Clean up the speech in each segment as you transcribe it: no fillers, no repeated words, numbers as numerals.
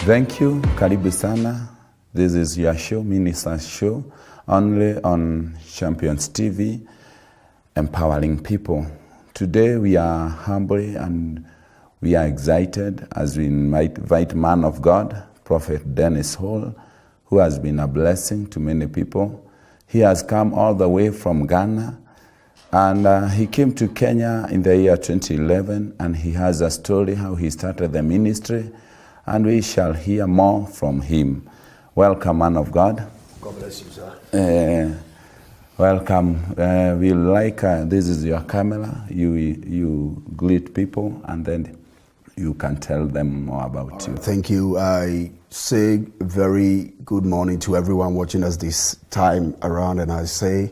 Thank you, karibu sana. This is your show, Minister's Show, only on Champions TV, empowering people. Today we are humble and we are excited as we invite man of God, Prophet Dennis Hall, who has been a blessing to many people. He has come all the way from Ghana, and he came to Kenya in the year 2011, and he has a story how he started the ministry, and we shall hear more from him. Welcome, man of God. God bless you, sir. Welcome. We like, this is your camera. You greet people, and then you can tell them more about you. Thank you. I say very good morning to everyone watching us this time around, and I say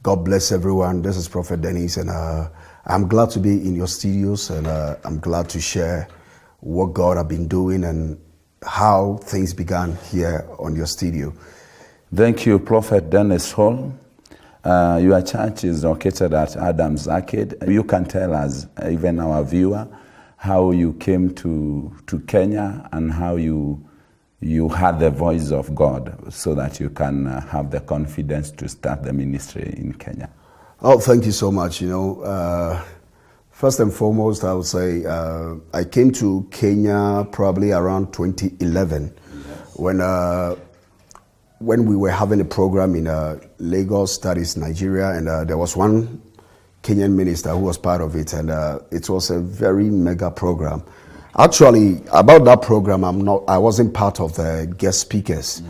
God bless everyone. This is Prophet Dennis, and I'm glad to be in your studios, and I'm glad to share what God has been doing and how things began here on your studio. Thank you, Prophet Dennis Hall. Your church is located at Adams Arcade. You can tell us, even our viewer, how you came to Kenya and how you had the voice of God so that you can have the confidence to start the ministry in Kenya. Oh, thank you so much. First and foremost, I would say I came to Kenya probably around 2011, yes, when we were having a program in Lagos, that is Nigeria, and there was one Kenyan minister who was part of it, and it was a very mega program. Actually, about that program, I wasn't part of the guest speakers,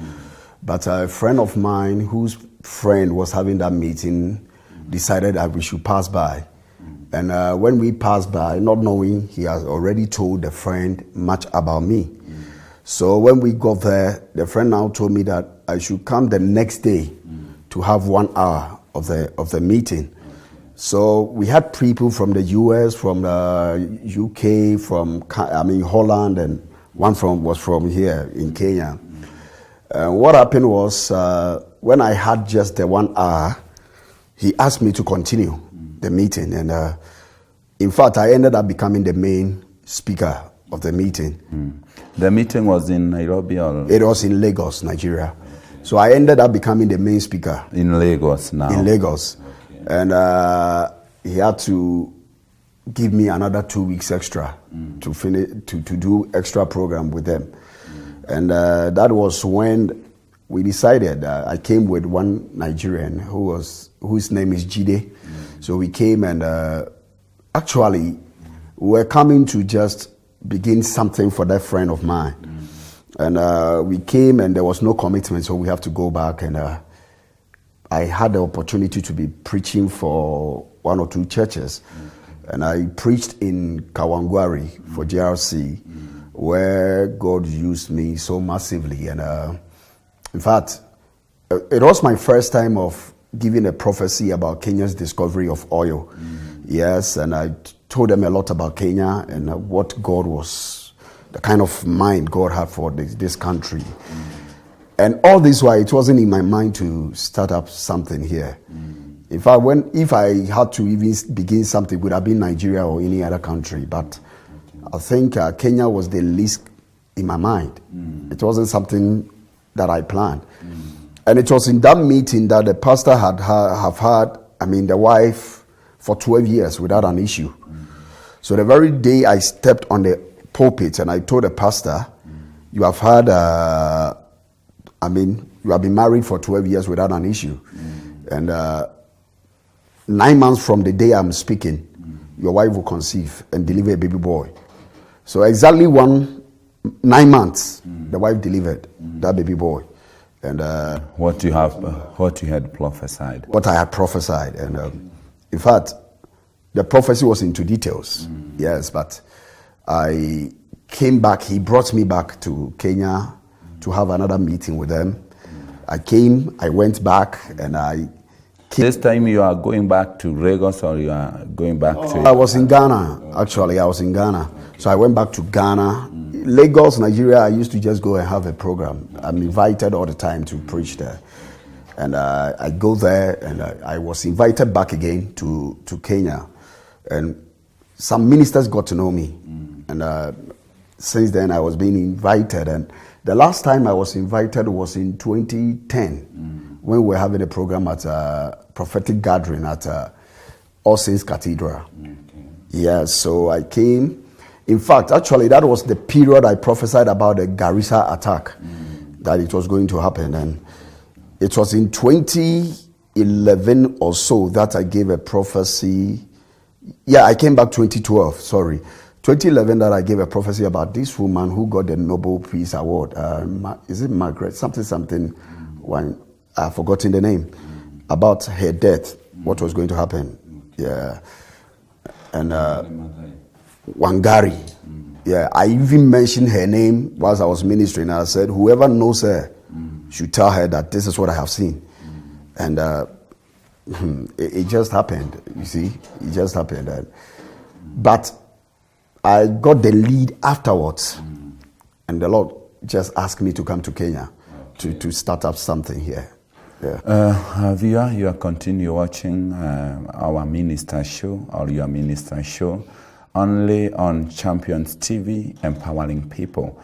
but a friend of mine whose friend was having that meeting decided that we should pass by. And when we passed by, not knowing, he has already told the friend much about me. So when we got there, the friend now told me that I should come the next day to have 1 hour of the meeting. So we had people from the US, from the UK, from Holland, and one was from here in Kenya. What happened was when I had just the 1 hour, he asked me to continue the meeting, and in fact I ended up becoming the main speaker of the meeting. The meeting was in Nairobi, or? It was in Lagos, Nigeria. So I ended up becoming the main speaker. In Lagos now? In Lagos. Okay. And he had to give me another 2 weeks extra to finish to do extra program with them. And that was when we decided, I came with one Nigerian whose name is Jide. So we came, and actually we were coming to just begin something for that friend of mine. And we came, and there was no commitment, so we have to go back. And I had the opportunity to be preaching for 1 or 2 churches. And I preached in Kawangware for JRC, where God used me so massively. And in fact, it was my first time of giving a prophecy about Kenya's discovery of oil. Yes, and I told them a lot about Kenya and what God was, the kind of mind God had for this country. And all this while, it wasn't in my mind to start up something here. In fact, if I had to even begin something, it would have been Nigeria or any other country. But I think Kenya was the least in my mind. It wasn't something that I planned. And it was in that meeting that the pastor have had, the wife for 12 years without an issue. So the very day I stepped on the pulpit and I told the pastor, you have had, you have been married for 12 years without an issue. And 9 months from the day I'm speaking, your wife will conceive and deliver a baby boy. So exactly 9 months, the wife delivered that baby boy. And what you had prophesied. What I had prophesied, and in fact, the prophecy was into details. Yes, but I came back. He brought me back to Kenya to have another meeting with them. I came. I went back, and I. This time you are going back to Lagos, or you are going back to? I was in Ghana. Actually, I was in Ghana, so I went back to Ghana. Lagos, Nigeria, I used to just go and have a program. I'm invited all the time to preach there. And I go there, and I was invited back again to Kenya. And some ministers got to know me. And since then I was being invited, and the last time I was invited was in 2010 when we were having a program at a prophetic gathering at All Saints Cathedral. Okay. Yeah, so I came. In fact, actually, that was the period I prophesied about the Garissa attack, that it was going to happen. And it was in 2011 or so that I gave a prophecy. Yeah, I came back 2012, sorry. 2011 that I gave a prophecy about this woman who got the Nobel Peace Award. Is it Margaret? Something. When I've forgotten the name. About her death, what was going to happen. Yeah. And Wangari. Yeah, I even mentioned her name whilst I was ministering. I said, whoever knows her should tell her that this is what I have seen. And it just happened, you see. It just happened. But I got the lead afterwards. And the Lord just asked me to come to Kenya to start up something here. Yeah. Viewer, you are continue watching our minister show, or your minister show, only on Champions TV, empowering people.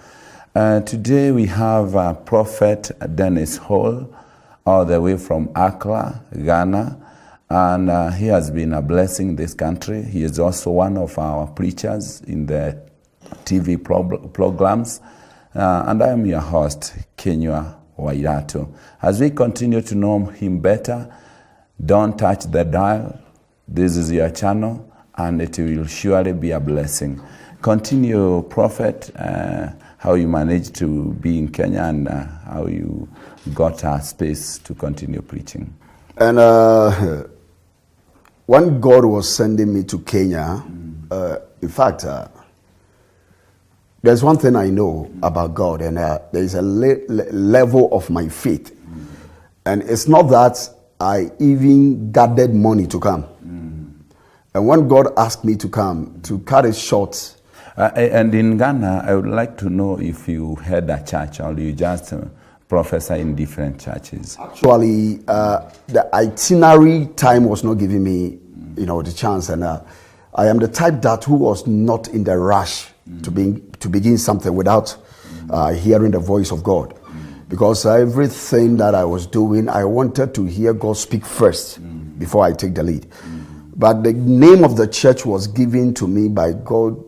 Today we have Prophet Dennis Hall, all the way from Accra, Ghana, and he has been a blessing this country. He is also one of our preachers in the TV programs, and I am your host, Kenywa Wairato. As we continue to know him better, don't touch the dial. This is your channel, and it will surely be a blessing. Continue, Prophet, how you managed to be in Kenya and how you got a space to continue preaching. And when God was sending me to Kenya, in fact, there's one thing I know about God, and there's a level of my faith. And it's not that I even gathered money to come. And when God asked me to come, to cut it short. And in Ghana, I would like to know if you had a church or you just prophesy in different churches. Actually, the itinerary time was not giving me, the chance. And I am the type that who was not in the rush to begin something without hearing the voice of God. Because everything that I was doing, I wanted to hear God speak first before I take the lead. But the name of the church was given to me by God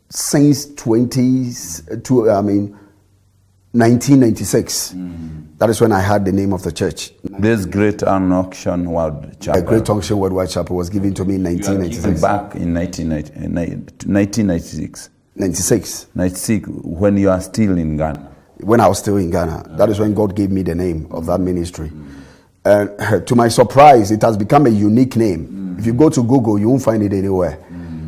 since 1996. That is when I had the name of the church. This Great Unction World Chapel. The Great Unction Worldwide Chapel was given to me in 1996. Back in 1996. 96. 96, when you are still in Ghana. When I was still in Ghana. That is when God gave me the name of that ministry. And to my surprise, it has become a unique name. If you go to Google, you won't find it anywhere.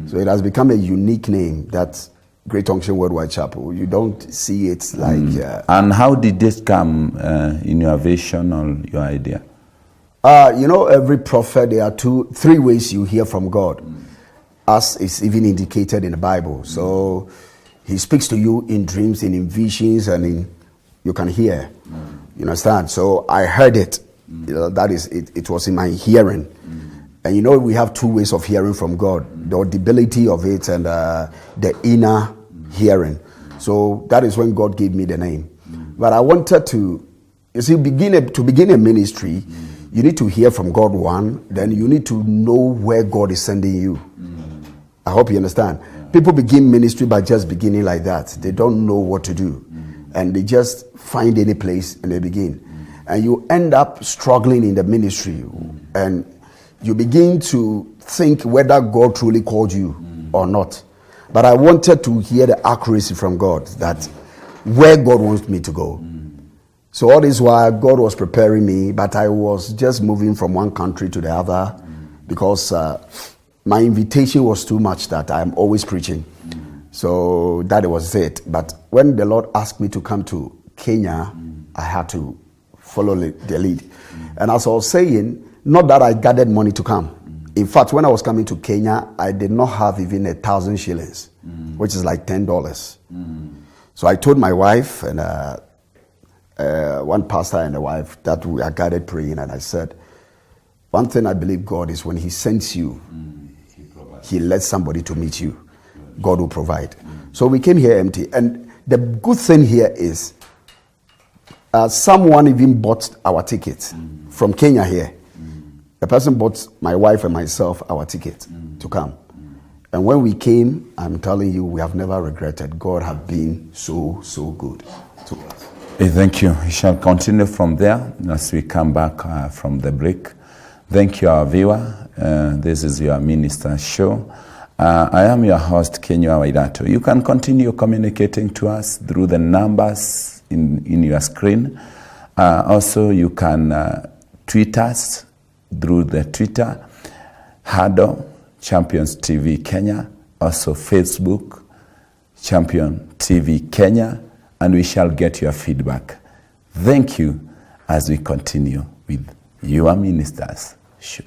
So it has become a unique name, that's Great Unction Worldwide Chapel. You don't see it like... And how did this come in your vision or your idea? Every prophet, there are 3 ways you hear from God, as is even indicated in the Bible. So he speaks to you in dreams and in visions, and you can hear. You understand? So I heard it. That is, it was in my hearing. And we have 2 ways of hearing from God, the audibility of it and the inner hearing. So that is when God gave me the name. But I wanted to, begin a ministry, you need to hear from God one, then you need to know where God is sending you. I hope you understand. People begin ministry by just beginning like that. They don't know what to do. And they just find any place and they begin. And you end up struggling in the ministry. And you begin to think whether God truly called you or not. But I wanted to hear the accuracy from God, that where God wants me to go. So all this while, God was preparing me, but I was just moving from one country to the other because my invitation was too much that I'm always preaching. So that was it. But when the Lord asked me to come to Kenya, I had to follow the lead. And as I was saying, not that I gathered money to come. In fact, when I was coming to Kenya, I did not have even 1,000 shillings, which is like $10. So I told my wife and one pastor and a wife that we are gathered praying, and I said, one thing I believe God is when he sends you, he lets somebody to meet you. God will provide. So we came here empty. And the good thing here is someone even bought our ticket from Kenya here. The person bought my wife and myself our ticket to come. And when we came, I'm telling you, we have never regretted. God has been so, so good to us. Thank you. We shall continue from there as we come back from the break. Thank you, our viewer. This is your Minister's Show. I am your host, Kenyo Wairato. You can continue communicating to us through the numbers in your screen. Also, you can tweet us through the Twitter handle, Champions TV Kenya, also Facebook, Champion TV Kenya, and we shall get your feedback. Thank you as we continue with your Minister's Show.